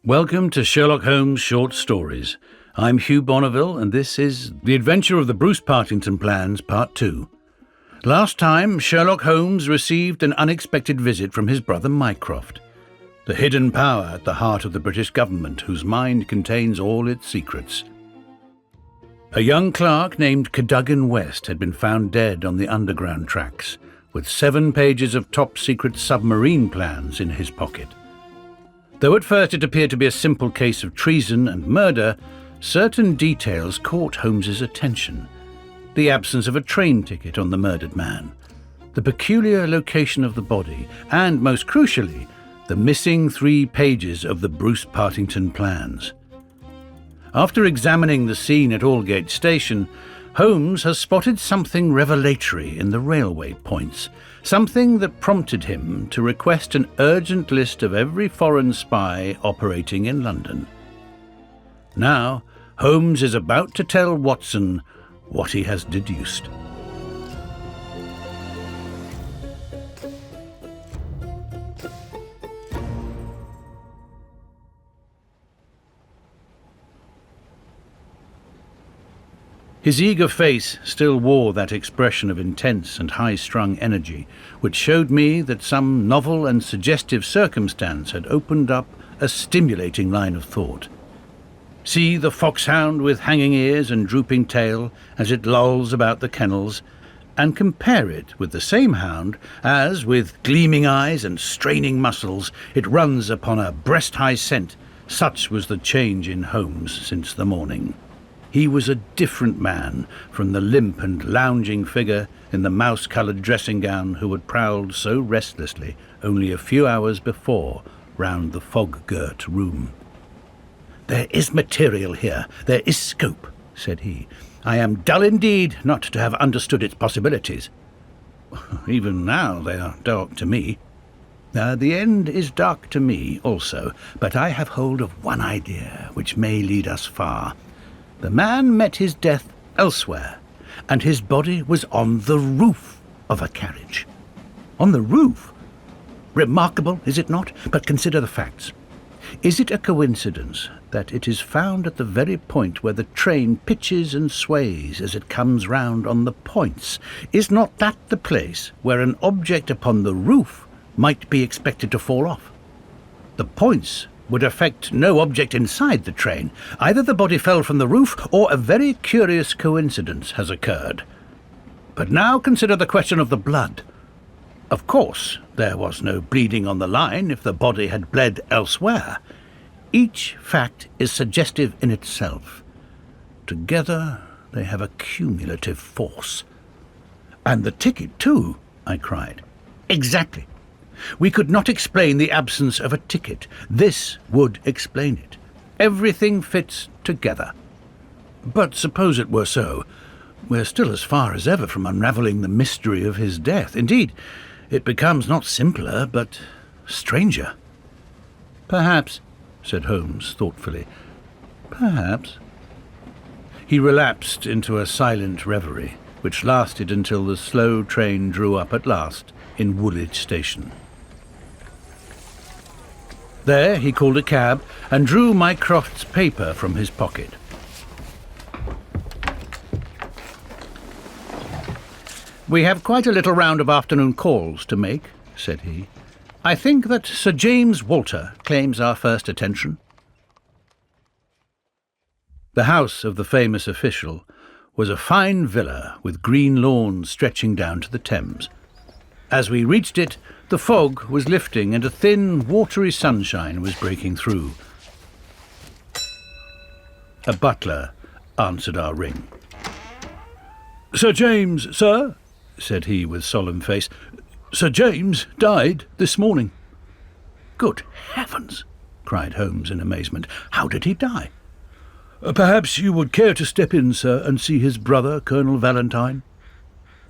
Welcome to Sherlock Holmes Short Stories. I'm Hugh Bonneville, and this is The Adventure of the Bruce-Partington Plans, Part 2. Last time, Sherlock Holmes received an unexpected visit from his brother Mycroft, the hidden power at the heart of the British government, whose mind contains all its secrets. A young clerk named Cadogan West had been found dead on the underground tracks, with 7 pages of top-secret submarine plans in his pocket. Though at first it appeared to be a simple case of treason and murder, certain details caught Holmes's attention. The absence of a train ticket on the murdered man, the peculiar location of the body, and, most crucially, the missing 3 pages of the Bruce-Partington plans. After examining the scene at Aldgate station, Holmes has spotted something revelatory in the railway points, something that prompted him to request an urgent list of every foreign spy operating in London. Now, Holmes is about to tell Watson what he has deduced. His eager face still wore that expression of intense and high-strung energy, which showed me that some novel and suggestive circumstance had opened up a stimulating line of thought. See the foxhound with hanging ears and drooping tail as it lolls about the kennels, and compare it with the same hound as, with gleaming eyes and straining muscles, it runs upon a breast-high scent. Such was the change in Holmes since the morning. He was a different man from the limp and lounging figure in the mouse-coloured dressing-gown who had prowled so restlessly only a few hours before round the fog-girt room. "There is material here, there is scope," said he. "I am dull indeed not to have understood its possibilities. Even now they are dark to me. The end is dark to me also, but I have hold of one idea which may lead us far. The man met his death elsewhere, and his body was on the roof of a carriage." On the roof? Remarkable, is it not? But consider the facts. Is it a coincidence that it is found at the very point where the train pitches and sways as it comes round on the points? Is not that the place where an object upon the roof might be expected to fall off? The points would affect no object inside the train. Either the body fell from the roof, or a very curious coincidence has occurred. But now consider the question of the blood. Of course, there was no bleeding on the line if the body had bled elsewhere. Each fact is suggestive in itself. Together they have a cumulative force. "And the ticket, too," I cried. "Exactly. We could not explain the absence of a ticket. This would explain it. Everything fits together. But suppose it were so, we're still as far as ever from unravelling the mystery of his death. Indeed, it becomes not simpler, but stranger." "Perhaps," said Holmes thoughtfully. "Perhaps." He relapsed into a silent reverie, which lasted until the slow train drew up at last in Woolwich Station. There he called a cab and drew Mycroft's paper from his pocket. "We have quite a little round of afternoon calls to make," said he. "I think that Sir James Walter claims our first attention." The house of the famous official was a fine villa with green lawns stretching down to the Thames. As we reached it, the fog was lifting and a thin, watery sunshine was breaking through. A butler answered our ring. "Sir James, sir," said he with solemn face. "Sir James died this morning." "Good heavens!" cried Holmes in amazement. "How did he die?" "Perhaps you would care to step in, sir, and see his brother, Colonel Valentine?"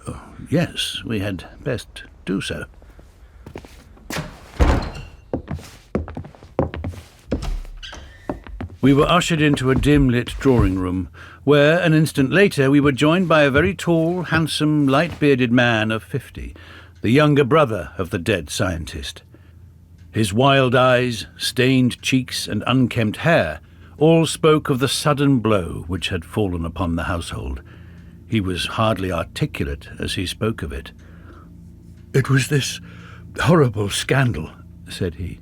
"Oh, yes, we had best do so." We were ushered into a dim-lit drawing-room, where, an instant later, we were joined by a very tall, handsome, light-bearded man of 50, the younger brother of the dead scientist. His wild eyes, stained cheeks, and unkempt hair all spoke of the sudden blow which had fallen upon the household. He was hardly articulate as he spoke of it. "It was this horrible scandal," said he.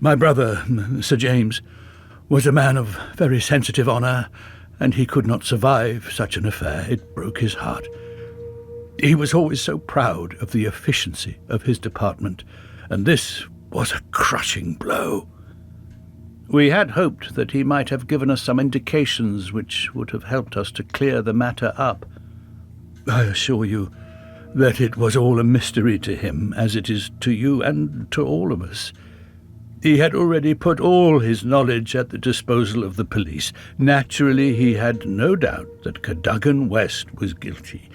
"My brother, Sir James, was a man of very sensitive honour, and he could not survive such an affair. It broke his heart. He was always so proud of the efficiency of his department, and this was a crushing blow." We had hoped that he might have given us some indications which would have helped us to clear the matter up. "I assure you that it was all a mystery to him, as it is to you and to all of us. He had already put all his knowledge at the disposal of the police. Naturally, he had no doubt that Cadogan West was guilty,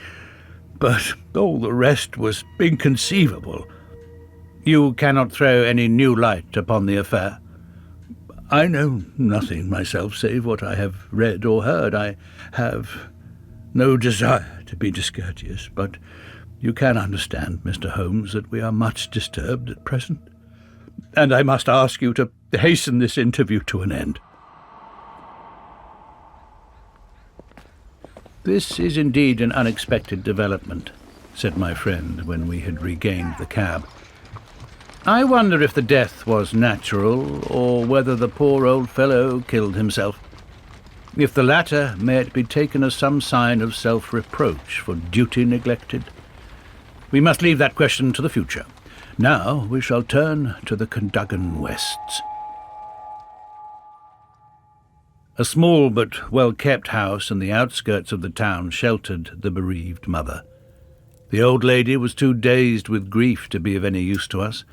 but all the rest was inconceivable." "You cannot throw any new light upon the affair?" "I know nothing myself save what I have read or heard. I have no desire to be discourteous, but you can understand, Mr. Holmes, that we are much disturbed at present, and I must ask you to hasten this interview to an end." "This is indeed an unexpected development," said my friend when we had regained the cab. "I wonder if the death was natural, or whether the poor old fellow killed himself. If the latter, may it be taken as some sign of self-reproach for duty neglected. We must leave that question to the future. Now we shall turn to the Cadogan Wests." A small but well-kept house in the outskirts of the town sheltered the bereaved mother. The old lady was too dazed with grief to be of any use to us,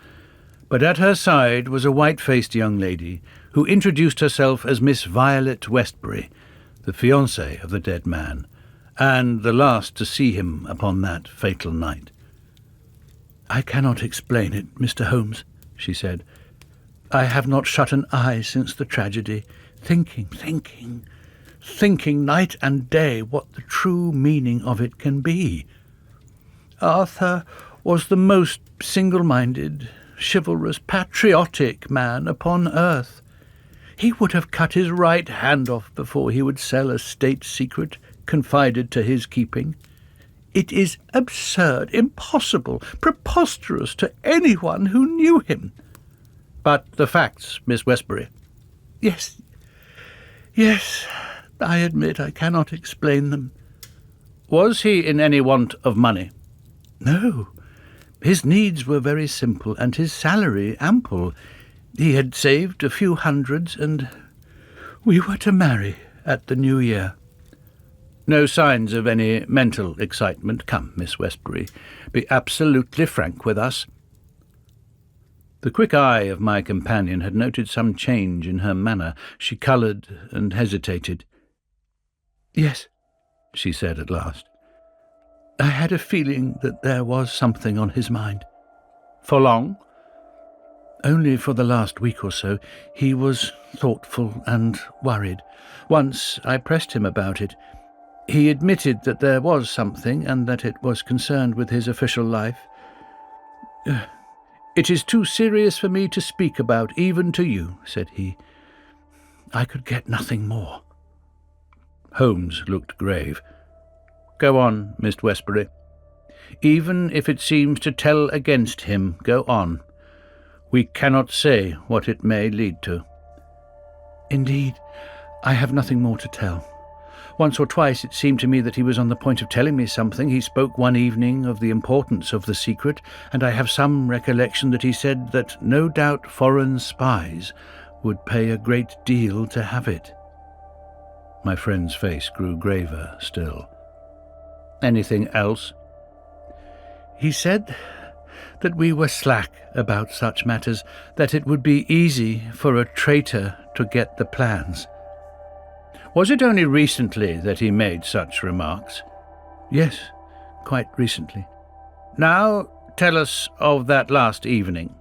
but at her side was a white-faced young lady who introduced herself as Miss Violet Westbury, the fiancée of the dead man, and the last to see him upon that fatal night. "I cannot explain it, Mr. Holmes," she said. "I have not shut an eye since the tragedy, thinking night and day what the true meaning of it can be. Arthur was the most single-minded, chivalrous, patriotic man upon earth. He would have cut his right hand off before he would sell a state secret confided to his keeping. It is absurd, impossible, preposterous to anyone who knew him." "But the facts, Miss Westbury?" Yes, I admit I cannot explain them." "Was he in any want of money?" "No. His needs were very simple, and his salary ample. He had saved a few hundreds, and we were to marry at the New Year." "No signs of any mental excitement? Come, Miss Westbury, be absolutely frank with us." The quick eye of my companion had noted some change in her manner. She coloured and hesitated. "Yes," she said at last. "I had a feeling that there was something on his mind." "For long?" "Only for the last week or so. He was thoughtful and worried. Once I pressed him about it. He admitted that there was something, and that it was concerned with his official life. "It is too serious for me to speak about, even to you," said he. I could get nothing more. Holmes looked grave. "Go on, Miss Westbury. Even if it seems to tell against him, go on. We cannot say what it may lead to." "Indeed, I have nothing more to tell. Once or twice it seemed to me that he was on the point of telling me something. He spoke one evening of the importance of the secret, and I have some recollection that he said that no doubt foreign spies would pay a great deal to have it." My friend's face grew graver still. "Anything else?" "He said that we were slack about such matters, that it would be easy for a traitor to get the plans." "Was it only recently that he made such remarks?" "Yes, quite recently." "Now tell us of that last evening."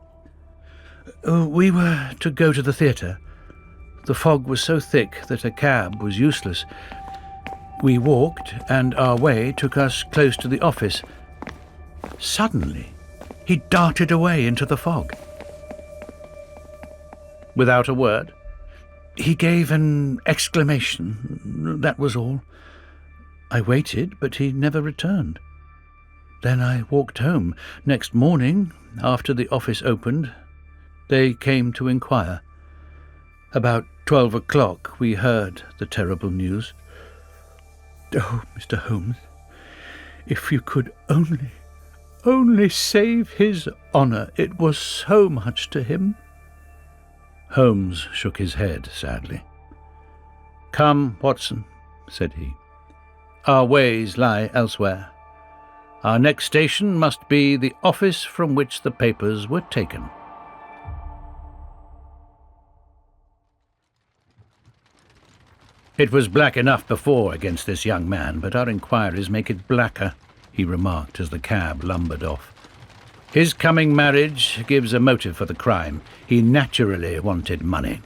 "We were to go to the theatre. The fog was so thick that a cab was useless. We walked, and our way took us close to the office. Suddenly, he darted away into the fog. Without a word? He gave an exclamation, that was all. I waited, but he never returned. Then I walked home. Next morning, after the office opened, they came to inquire. About 12 o'clock we heard the terrible news. Oh, Mr. Holmes, if you could only save his honour. It was so much to him. Holmes shook his head sadly. Come, Watson, said he. Our ways lie elsewhere. Our next station must be the office from which the papers were taken. It was black enough before against this young man, but our inquiries make it blacker, he remarked as the cab lumbered off. His coming marriage gives a motive for the crime. He naturally wanted money.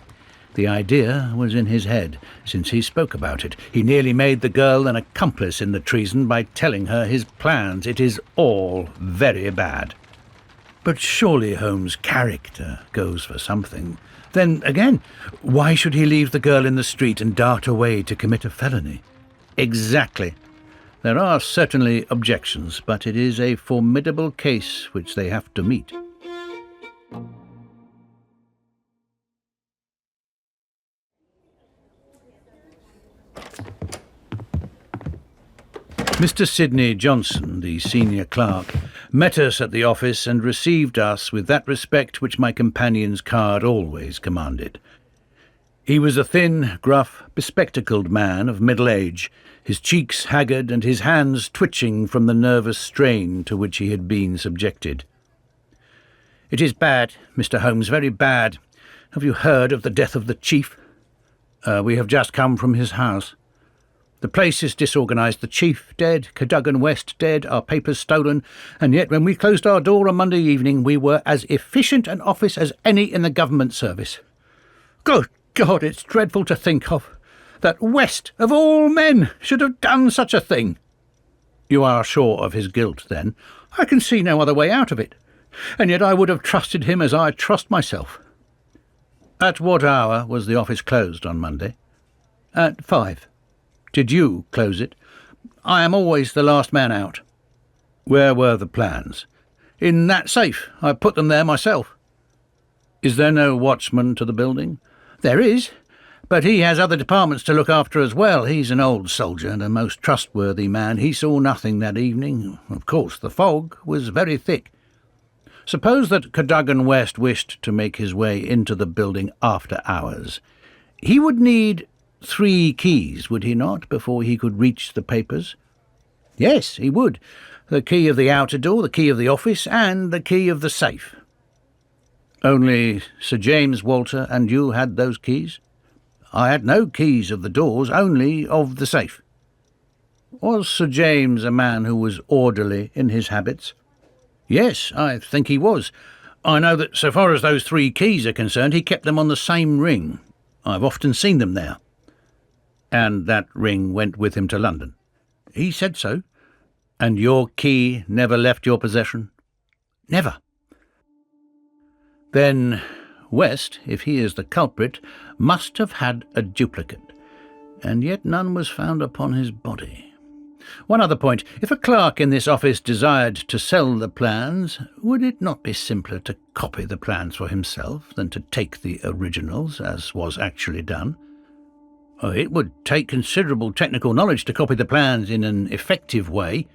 The idea was in his head, since he spoke about it. He nearly made the girl an accomplice in the treason by telling her his plans. It is all very bad. But surely Holmes' character goes for something. Then, again, why should he leave the girl in the street and dart away to commit a felony? Exactly. There are certainly objections, but it is a formidable case which they have to meet. Mr. Sidney Johnson, the senior clerk, met us at the office and received us with that respect which my companion's card always commanded. He was a thin, gruff, bespectacled man of middle age, his cheeks haggard and his hands twitching from the nervous strain to which he had been subjected. "It is bad, Mr. Holmes, very bad. Have you heard of the death of the chief?" We have just come from his house. The place is disorganised, the chief dead, Cadogan West dead, our papers stolen, and yet when we closed our door on Monday evening we were as efficient an office as any in the government service. Good God, it's dreadful to think of. That West, of all men, should have done such a thing. You are sure of his guilt, then? I can see no other way out of it. And yet I would have trusted him as I trust myself. At what hour was the office closed on Monday? At 5. Did you close it? I am always the last man out. Where were the plans? In that safe. I put them there myself. Is there no watchman to the building? There is, but he has other departments to look after as well. He's an old soldier and a most trustworthy man. He saw nothing that evening. Of course, the fog was very thick. Suppose that Cadogan West wished to make his way into the building after hours. He would need 3 keys, would he not, before he could reach the papers? Yes, he would. The key of the outer door, the key of the office, and the key of the safe. Only Sir James Walter and you had those keys? I had no keys of the doors, only of the safe. Was Sir James a man who was orderly in his habits? Yes, I think he was. I know that so far as those 3 keys are concerned, he kept them on the same ring. I've often seen them there. And that ring went with him to London? He said so. And your key never left your possession? Never. Then West, if he is the culprit, must have had a duplicate, and yet none was found upon his body. One other point. If a clerk in this office desired to sell the plans, would it not be simpler to copy the plans for himself than to take the originals, as was actually done? It would take considerable technical knowledge to copy the plans in an effective way,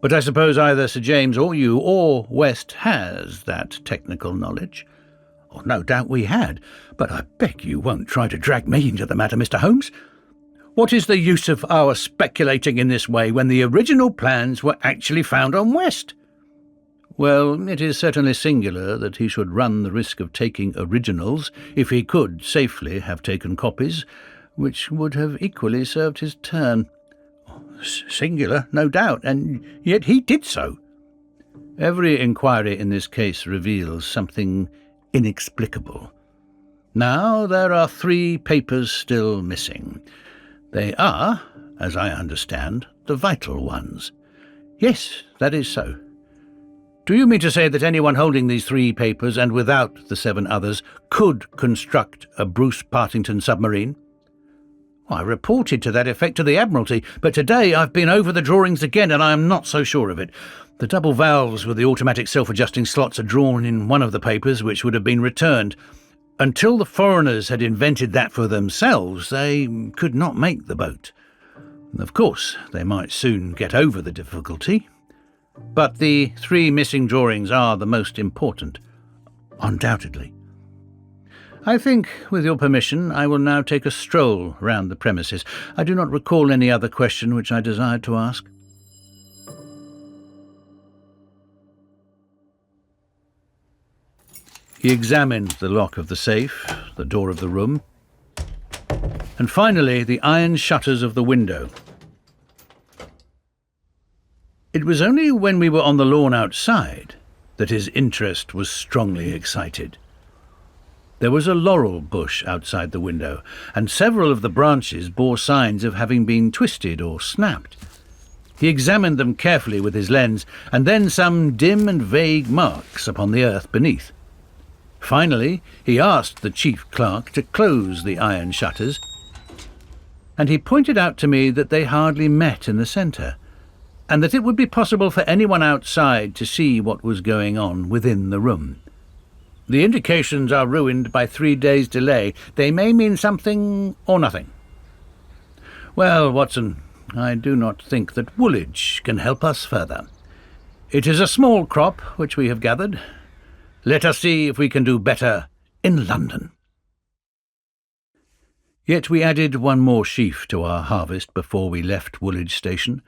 but I suppose either Sir James or you or West has that technical knowledge. Oh, no doubt we had, but I beg you won't try to drag me into the matter, Mr. Holmes. What is the use of our speculating in this way when the original plans were actually found on West? Well, it is certainly singular that he should run the risk of taking originals if he could safely have taken copies, which would have equally served his turn. Singular, no doubt, and yet he did so. Every inquiry in this case reveals something inexplicable. Now there are 3 papers still missing. They are, as I understand, the vital ones. Yes, that is so. Do you mean to say that anyone holding these 3 papers, and without the 7 others, could construct a Bruce-Partington submarine? I reported to that effect to the Admiralty, but today I've been over the drawings again and I am not so sure of it. The double valves with the automatic self-adjusting slots are drawn in one of the papers, which would have been returned. Until the foreigners had invented that for themselves, they could not make the boat. Of course, they might soon get over the difficulty. But the 3 missing drawings are the most important, undoubtedly. I think, with your permission, I will now take a stroll round the premises. I do not recall any other question which I desired to ask. He examined the lock of the safe, the door of the room, and finally the iron shutters of the window. It was only when we were on the lawn outside that his interest was strongly excited. There was a laurel bush outside the window, and several of the branches bore signs of having been twisted or snapped. He examined them carefully with his lens, and then some dim and vague marks upon the earth beneath. Finally, he asked the chief clerk to close the iron shutters, and he pointed out to me that they hardly met in the centre, and that it would be possible for anyone outside to see what was going on within the room. The indications are ruined by 3 days' delay. They may mean something or nothing. Well, Watson, I do not think that Woolwich can help us further. It is a small crop which we have gathered. Let us see if we can do better in London. Yet we added 1 more sheaf to our harvest before we left Woolwich Station.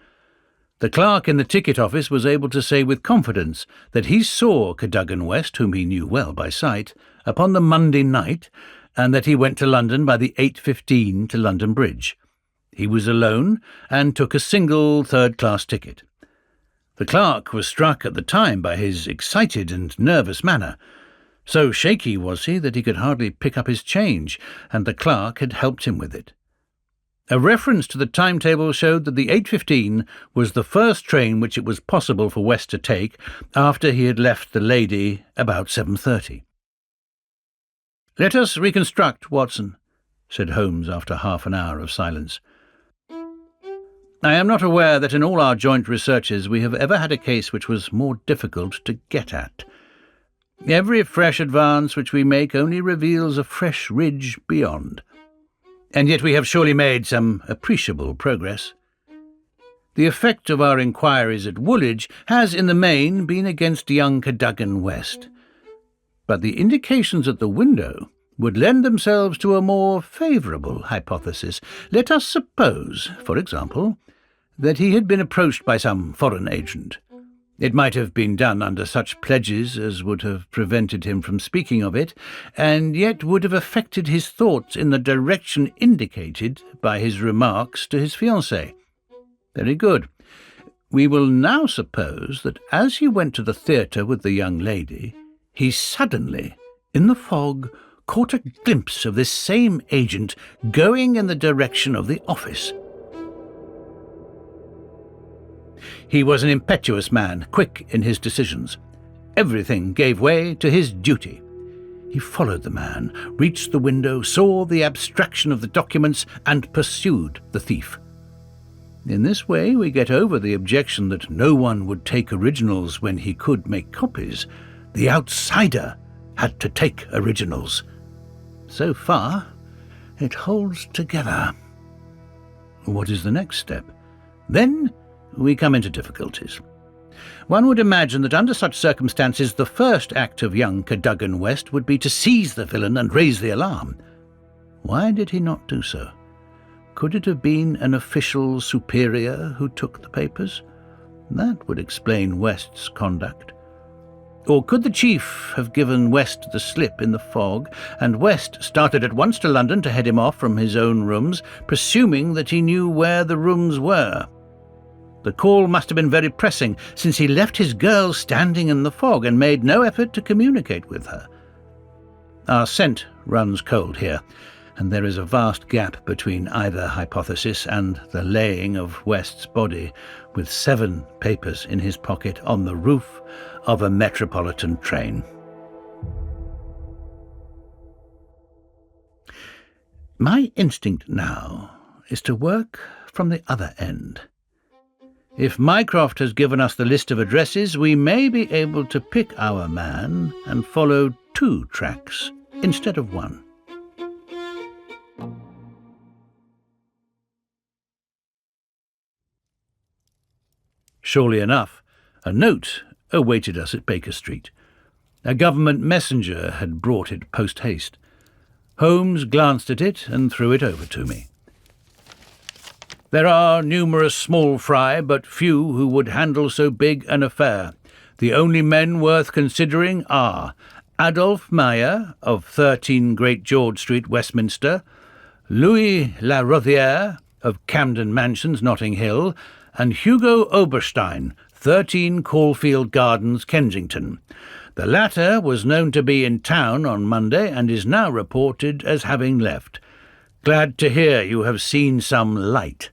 The clerk in the ticket office was able to say with confidence that he saw Cadogan West, whom he knew well by sight, upon the Monday night, and that he went to London by the 8:15 to London Bridge. He was alone and took a single third-class ticket. The clerk was struck at the time by his excited and nervous manner. So shaky was he that he could hardly pick up his change, and the clerk had helped him with it. A reference to the timetable showed that the 8:15 was the first train which it was possible for West to take after he had left the Lady about 7:30. "Let us reconstruct, Watson," said Holmes after half an hour of silence. "I am not aware that in all our joint researches we have ever had a case which was more difficult to get at. Every fresh advance which we make only reveals a fresh ridge beyond. And yet we have surely made some appreciable progress. The effect of our inquiries at Woolwich has in the main been against young Cadogan West, but the indications at the window would lend themselves to a more favourable hypothesis. Let us suppose, for example, that he had been approached by some foreign agent. It might have been done under such pledges as would have prevented him from speaking of it, and yet would have affected his thoughts in the direction indicated by his remarks to his fiancée. Very good. We will now suppose that as he went to the theatre with the young lady, he suddenly, in the fog, caught a glimpse of this same agent going in the direction of the office. He was an impetuous man, quick in his decisions. Everything gave way to his duty. He followed the man, reached the window, saw the abstraction of the documents, and pursued the thief. In this way we get over the objection that no one would take originals when he could make copies. The outsider had to take originals. So far, it holds together. What is the next step? Then we come into difficulties. One would imagine that under such circumstances the first act of young Cadogan West would be to seize the villain and raise the alarm. Why did he not do so? Could it have been an official superior who took the papers? That would explain West's conduct. Or could the chief have given West the slip in the fog, and West started at once to London to head him off from his own rooms, presuming that he knew where the rooms were? The call must have been very pressing, since he left his girl standing in the fog and made no effort to communicate with her. Our scent runs cold here. and there is a vast gap between either hypothesis and the laying of West's body, with 7 papers in his pocket on the roof of a metropolitan train. My instinct now is to work from the other end. If Mycroft has given us the list of addresses, we may be able to pick our man and follow 2 tracks instead of 1. Surely enough, a note awaited us at Baker Street. A government messenger had brought it post-haste. Holmes glanced at it and threw it over to me. There are numerous small fry, but few who would handle so big an affair. The only men worth considering are Adolphe Meyer of 13 Great George Street, Westminster, Louis La Rothière of Camden Mansions, Notting Hill, and Hugo Oberstein, 13 Caulfield Gardens, Kensington. The latter was known to be in town on Monday and is now reported as having left. Glad to hear you have seen some light.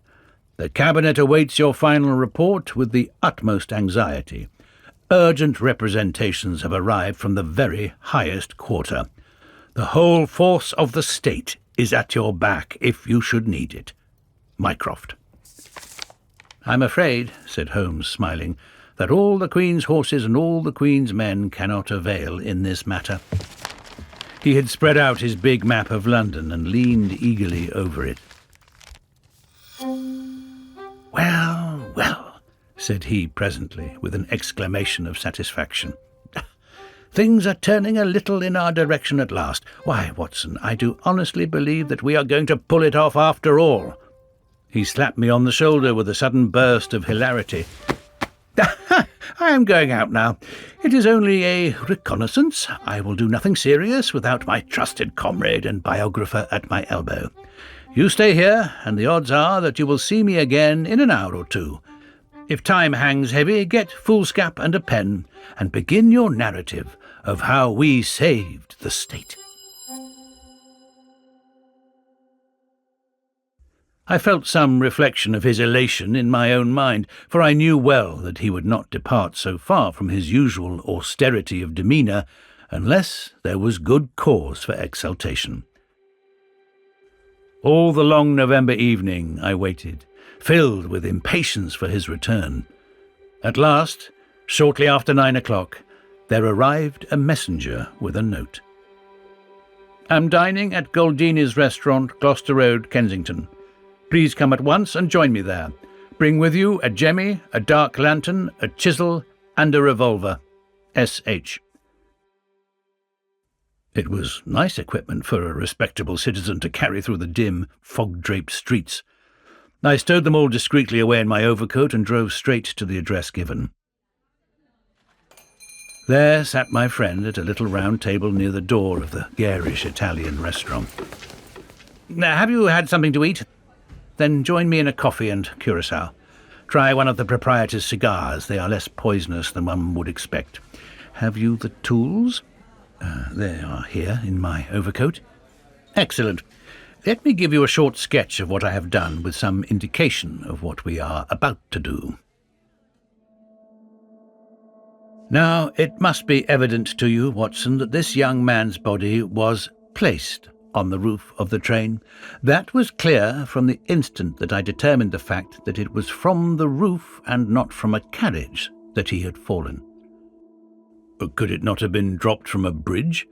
The Cabinet awaits your final report with the utmost anxiety. Urgent representations have arrived from the very highest quarter. The whole force of the state is at your back if you should need it. Mycroft. I'm afraid, said Holmes, smiling, that all the Queen's horses and all the Queen's men cannot avail in this matter. He had spread out his big map of London and leaned eagerly over it. Well, well, said he presently, with an exclamation of satisfaction. Things are turning a little in our direction at last. Why, Watson, I do honestly believe that we are going to pull it off after all. He slapped me on the shoulder with a sudden burst of hilarity. I am going out now. It is only a reconnaissance. I will do nothing serious without my trusted comrade and biographer at my elbow. You stay here, and the odds are that you will see me again in an hour or 2. If time hangs heavy, get foolscap and a pen, and begin your narrative of how we saved the state. I felt some reflection of his elation in my own mind, for I knew well that he would not depart so far from his usual austerity of demeanour unless there was good cause for exultation. All the long November evening I waited, filled with impatience for his return. At last, shortly after 9 o'clock, there arrived a messenger with a note. "Am dining at Goldini's restaurant, Gloucester Road, Kensington. Please come at once and join me there. Bring with you a jemmy, a dark lantern, a chisel, and a revolver. S.H." It was nice equipment for a respectable citizen to carry through the dim, fog-draped streets. I stowed them all discreetly away in my overcoat and drove straight to the address given. There sat my friend at a little round table near the door of the garish Italian restaurant. "Have you had something to eat? Then join me in a coffee and curacao. Try one of the proprietor's cigars. They are less poisonous than one would expect. Have you the tools?" "They are here in my overcoat." "Excellent. Let me give you a short sketch of what I have done, with some indication of what we are about to do. Now, it must be evident to you, Watson, that this young man's body was placed on the roof of the train. That was clear from the instant that I determined the fact that it was from the roof and not from a carriage that he had fallen. But could it not have been dropped from a bridge?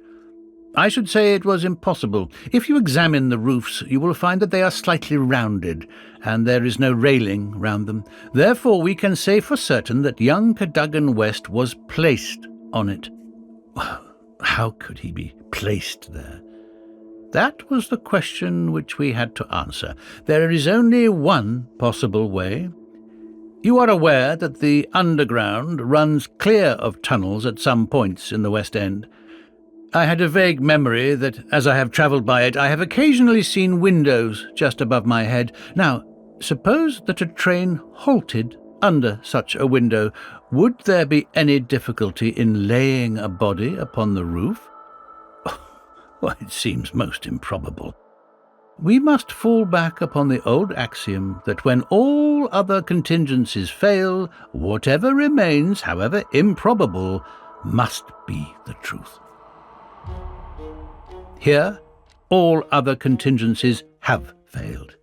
I should say it was impossible. If you examine the roofs, you will find that they are slightly rounded, and there is no railing round them. Therefore, we can say for certain that young Cadogan West was placed on it. How could he be placed there? That was the question which we had to answer. There is only one possible way. You are aware that the underground runs clear of tunnels at some points in the West End. I had a vague memory that, as I have travelled by it, I have occasionally seen windows just above my head. Now, suppose that a train halted under such a window. Would there be any difficulty in laying a body upon the roof? Well, it seems most improbable. we must fall back upon the old axiom that when all other contingencies fail, whatever remains, however improbable, must be the truth. Here, all other contingencies have failed.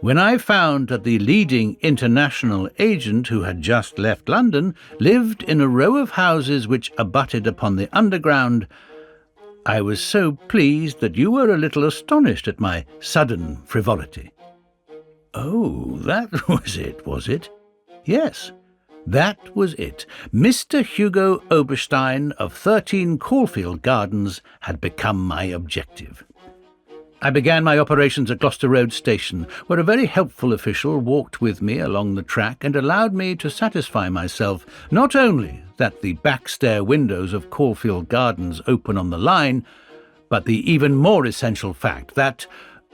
When I found that the leading international agent who had just left London lived in a row of houses which abutted upon the Underground, I was so pleased that you were a little astonished at my sudden frivolity. Oh, that was it, was it? Yes, that was it. Mr. Hugo Oberstein of 13 Caulfield Gardens had become my objective. I began my operations at Gloucester Road Station, where a very helpful official walked with me along the track and allowed me to satisfy myself not only that the back stair windows of Caulfield Gardens open on the line, but the even more essential fact that,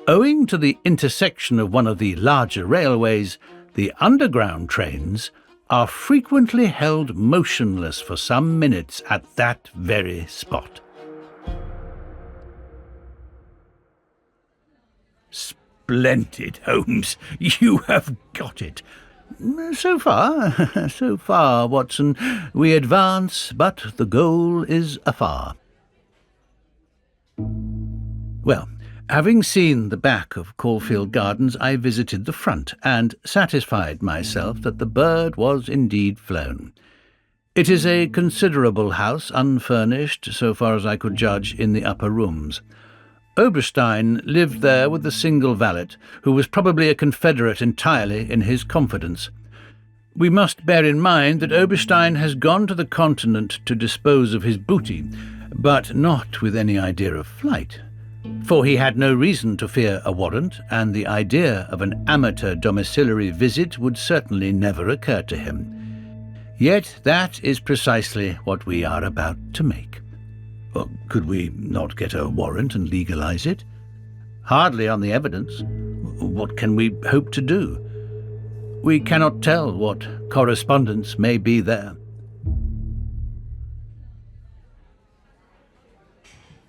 owing to the intersection of one of the larger railways, the underground trains are frequently held motionless for some minutes at that very spot. Splendid, Holmes. You have got it. So far, Watson. We advance, but the goal is afar. Well, having seen the back of Caulfield Gardens, I visited the front and satisfied myself that the bird was indeed flown. It is a considerable house, unfurnished, so far as I could judge, in the upper rooms. Oberstein lived there with a single valet, who was probably a confederate entirely in his confidence. We must bear in mind that Oberstein has gone to the continent to dispose of his booty, but not with any idea of flight. For he had no reason to fear a warrant, and the idea of an amateur domiciliary visit would certainly never occur to him. Yet that is precisely what we are about to make. Well, could we not get a warrant and legalise it? Hardly on the evidence. What can we hope to do? We cannot tell what correspondence may be there.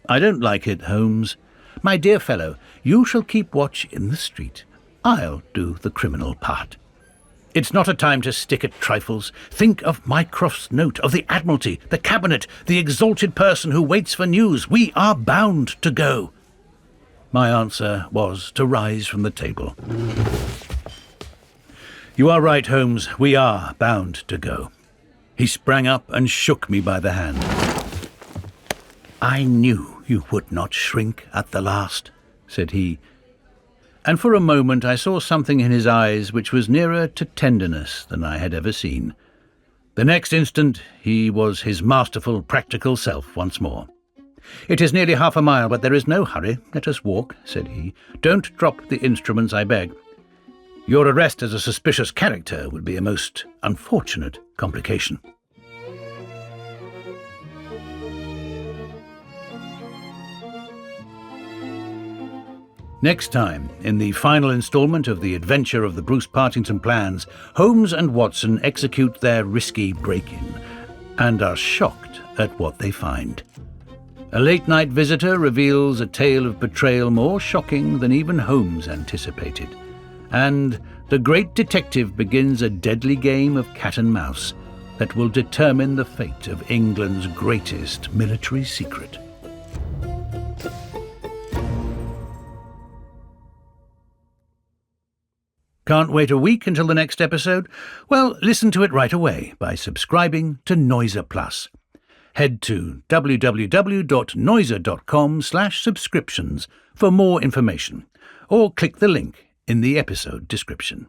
I don't like it, Holmes. My dear fellow, you shall keep watch in the street. I'll do the criminal part. It's not a time to stick at trifles. Think of Mycroft's note, of the Admiralty, the Cabinet, the exalted person who waits for news. We are bound to go. My answer was to rise from the table. You are right, Holmes. We are bound to go. He sprang up and shook me by the hand. I knew you would not shrink at the last, said he. And for a moment I saw something in his eyes which was nearer to tenderness than I had ever seen. The next instant he was his masterful, practical self once more. "It is nearly half a mile, but there is no hurry. Let us walk," said he. "Don't drop the instruments, I beg. Your arrest as a suspicious character would be a most unfortunate complication." Next time, in the final instalment of the adventure of the Bruce-Partington plans, Holmes and Watson execute their risky break-in and are shocked at what they find. A late-night visitor reveals a tale of betrayal more shocking than even Holmes anticipated. And the great detective begins a deadly game of cat and mouse that will determine the fate of England's greatest military secret. Can't wait a week until the next episode? Well, listen to it right away by subscribing to Noiser Plus. Head to www.noiser.com/subscriptions for more information, or click the link in the episode description.